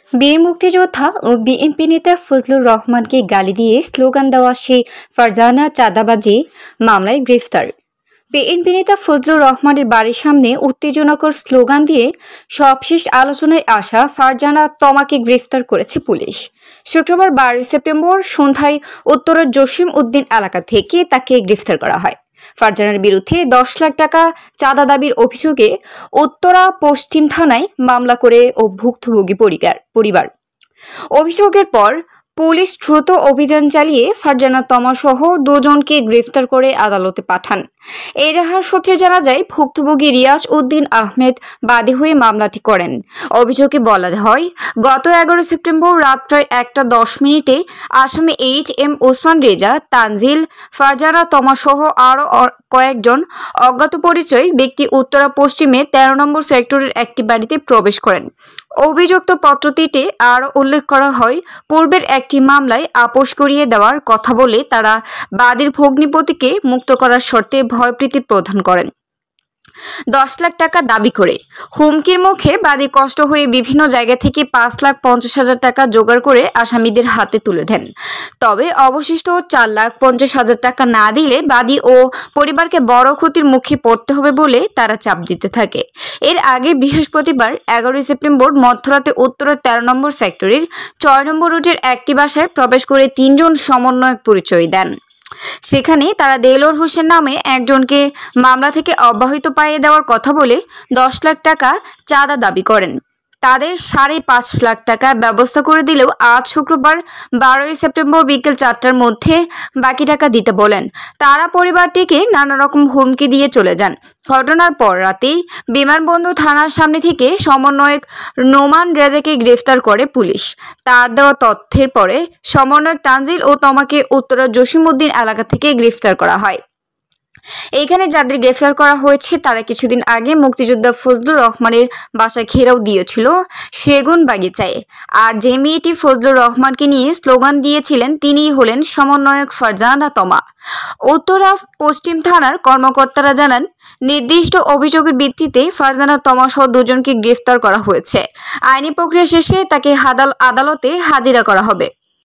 বীর মুক্তিযোদ্ধা ও বিএনপি নেতা ফজলুর রহমানকে গালি দিয়ে স্লোগান দেওয়া সেই ফারজানা চাঁদাবাজি মামলায় গ্রেফতার। বিএনপি নেতা ফজলুর রহমানের বাড়ির সামনে উত্তেজনাকর স্লোগান দিয়ে সবশেষ আলোচনায় আসা ফারজানা তমাকে গ্রেফতার করেছে পুলিশ। শুক্রবার 12 সেপ্টেম্বর সন্ধ্যায় উত্তরের জসিম উদ্দিন এলাকা থেকে তাকে গ্রেফতার করা হয়। ফারজানার বিরুদ্ধে 10 লাখ টাকা চাঁদা দাবির অভিযোগে উত্তরা পশ্চিম থানায় মামলা করে ও ভুক্তভোগী পরিবার। অভিযোগের পর পুলিশ দ্রুত অভিযান চালিয়ে ফারজানা তমা সহ দুজনকে গ্রেফতার করে আদালতে পাঠান। এজাহার সূত্রে জানা যায়, ভুক্তভোগী রিয়াজ উদ্দিন আহমেদ বাদী হয়ে মামলাটি করেন। অভিযোগে বলা হয়, গত 11 সেপ্টেম্বর রাত প্রায় 1:10 আসামি HM ওসমান রেজা, তানজিল, ফারজানা তমা সহ আরও কয়েকজন অজ্ঞাত পরিচয় ব্যক্তি উত্তরা পশ্চিমে 13 নম্বর সেক্টরের একটি বাড়িতে প্রবেশ করেন। অভিযুক্ত পত্রটিতে আরও উল্লেখ করা হয়, পূর্বের একটি মামলায় আপোষ করিয়ে দেওয়ার কথা বলে তারা বাদীর ভগ্নিপতিকে মুক্ত করার শর্তে ভয়প্রীতি প্রদান করেন। 10 লাখ টাকা দাবি করে হুমকির মুখে বাদী কষ্ট হয়ে বিভিন্ন জায়গা থেকে 5,50,000 টাকা জোগাড় করে আসামিদের হাতে তুলে দেন। তবে অবশিষ্ট 4,50,000 টাকা না দিলে বাদী ও পরিবারকে বড় ক্ষতির মুখে পড়তে হবে বলে তারা চাপ দিতে থাকে। এর আগে বৃহস্পতিবার 11 সেপ্টেম্বর মধ্যরাতে উত্তরের 13 নম্বর সেক্টরের 6 নম্বর রুটের একটি বাসায় প্রবেশ করে 3 জন সমন্বয়ক পরিচয় দেন। সেখানে তারা দেলোয়ার হোসেন নামে একজনকে মামলা থেকে অব্যাহতি পাইয়ে দেওয়ার কথা বলে 10 লাখ টাকা চাঁদা দাবি করেন। তাদের 5.5 লাখ টাকা ব্যবস্থা করে দিলেও আজ শুক্রবার 12 সেপ্টেম্বর বিকেল 4টার মধ্যে বাকি টাকা দিতে বলেন। তারা পরিবারটিকে নানা রকম হুমকি দিয়ে চলে যান। ঘটনার পর রাতেই বিমানবন্দর থানার সামনে থেকে সমন্বয়ক নোমান রেজাকে গ্রেফতার করে পুলিশ। তার দেওয়া তথ্যের পরে সমন্বয়ক তানজিল ও তমাকে উত্তরা জসিম উদ্দিন এলাকা থেকে গ্রেফতার করা হয়। এখানে যাদের গ্রেফতার করা হয়েছে তারা কিছুদিন আগে মুক্তিযোদ্ধা ফজলুর রহমানের বাসায় ঘেরাও দিয়েছিল সেগুন বাগিচায়। আর যে মেয়েটি ফজলুর রহমানকে নিয়ে স্লোগান দিয়েছিলেন তিনিই হলেন সমন্বয়ক ফারজানা তমা। উত্তরা পশ্চিম থানার কর্মকর্তারা জানান, নির্দিষ্ট অভিযোগের ভিত্তিতে ফারজানা তমা সহ দুজনকে গ্রেফতার করা হয়েছে। আইনি প্রক্রিয়া শেষে তাকে আদালতে হাজিরা করা হবে।